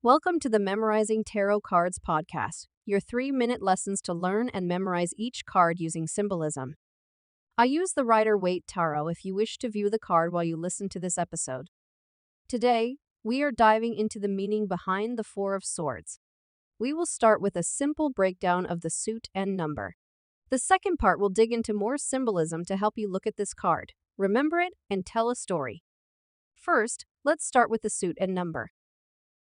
Welcome to the Memorizing Tarot Cards podcast, your 3-minute lessons to learn and memorize each card using symbolism. I use the Rider Waite Tarot if you wish to view the card while you listen to this episode. Today, we are diving into the meaning behind the Four of Swords. We will start with a simple breakdown of the suit and number. The second part will dig into more symbolism to help you look at this card, remember it, and tell a story. First, let's start with the suit and number.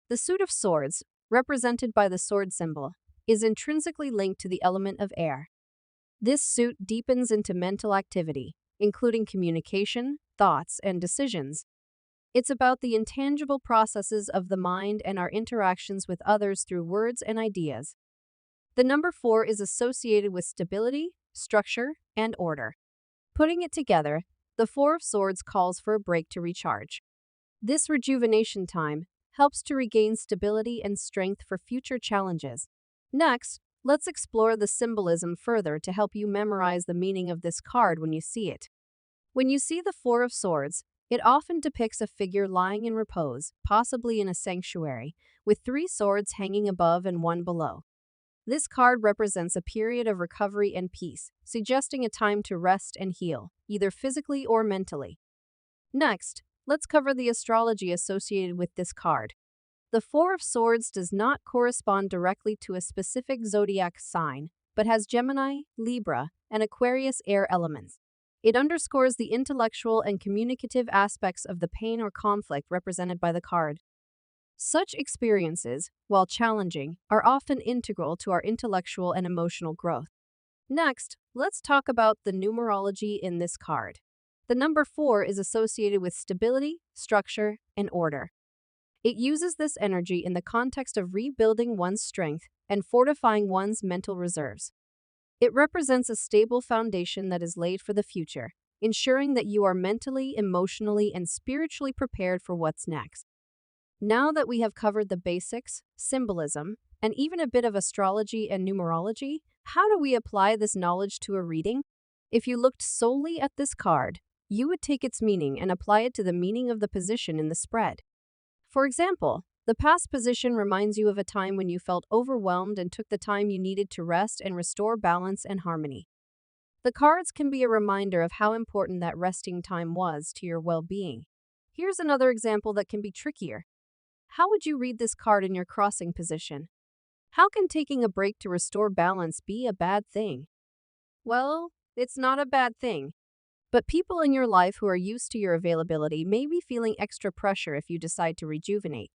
The suit of swords, represented by the sword symbol, is intrinsically linked to the element of air. This suit deepens into mental activity, including communication, thoughts, and decisions. It's about the intangible processes of the mind and our interactions with others through words and ideas. The number 4 is associated with stability, structure, and order. Putting it together, the Four of Swords calls for a break to recharge. This rejuvenation time helps to regain stability and strength for future challenges. Next, let's explore the symbolism further to help you memorize the meaning of this card when you see it. When you see the Four of Swords, it often depicts a figure lying in repose, possibly in a sanctuary, with 3 swords hanging above and 1 below. This card represents a period of recovery and peace, suggesting a time to rest and heal, either physically or mentally. Next, let's cover the astrology associated with this card. The Four of Swords does not correspond directly to a specific zodiac sign, but has Gemini, Libra, and Aquarius air elements. It underscores the intellectual and communicative aspects of the pain or conflict represented by the card. Such experiences, while challenging, are often integral to our intellectual and emotional growth. Next, let's talk about the numerology in this card. The number 4 is associated with stability, structure, and order. It uses this energy in the context of rebuilding one's strength and fortifying one's mental reserves. It represents a stable foundation that is laid for the future, ensuring that you are mentally, emotionally, and spiritually prepared for what's next. Now that we have covered the basics, symbolism, and even a bit of astrology and numerology, how do we apply this knowledge to a reading? If you looked solely at this card, you would take its meaning and apply it to the meaning of the position in the spread. For example, the past position reminds you of a time when you felt overwhelmed and took the time you needed to rest and restore balance and harmony. The cards can be a reminder of how important that resting time was to your well-being. Here's another example that can be trickier. How would you read this card in your crossing position? How can taking a break to restore balance be a bad thing? Well, it's not a bad thing. But people in your life who are used to your availability may be feeling extra pressure if you decide to rejuvenate.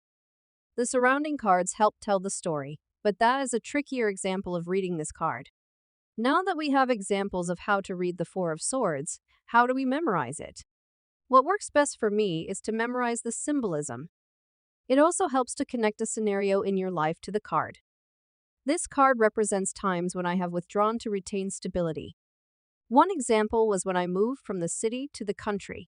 The surrounding cards help tell the story, but that is a trickier example of reading this card. Now that we have examples of how to read the Four of Swords, how do we memorize it? What works best for me is to memorize the symbolism. It also helps to connect a scenario in your life to the card. This card represents times when I have withdrawn to retain stability. One example was when I moved from the city to the country.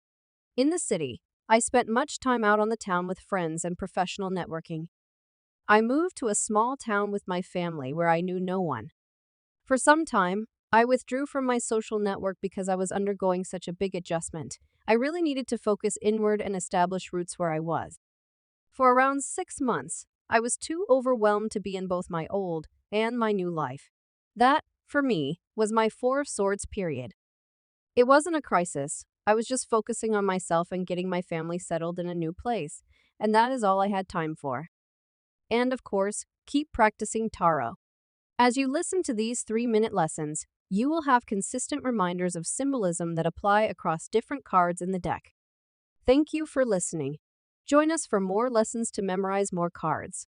In the city, I spent much time out on the town with friends and professional networking. I moved to a small town with my family where I knew no one. For some time, I withdrew from my social network because I was undergoing such a big adjustment. I really needed to focus inward and establish roots where I was. For around 6 months, I was too overwhelmed to be in both my old and my new life. That, for me, was my Four of Swords period. It wasn't a crisis. I was just focusing on myself and getting my family settled in a new place, and that is all I had time for. And of course, keep practicing tarot. As you listen to these 3-minute lessons, you will have consistent reminders of symbolism that apply across different cards in the deck. Thank you for listening. Join us for more lessons to memorize more cards.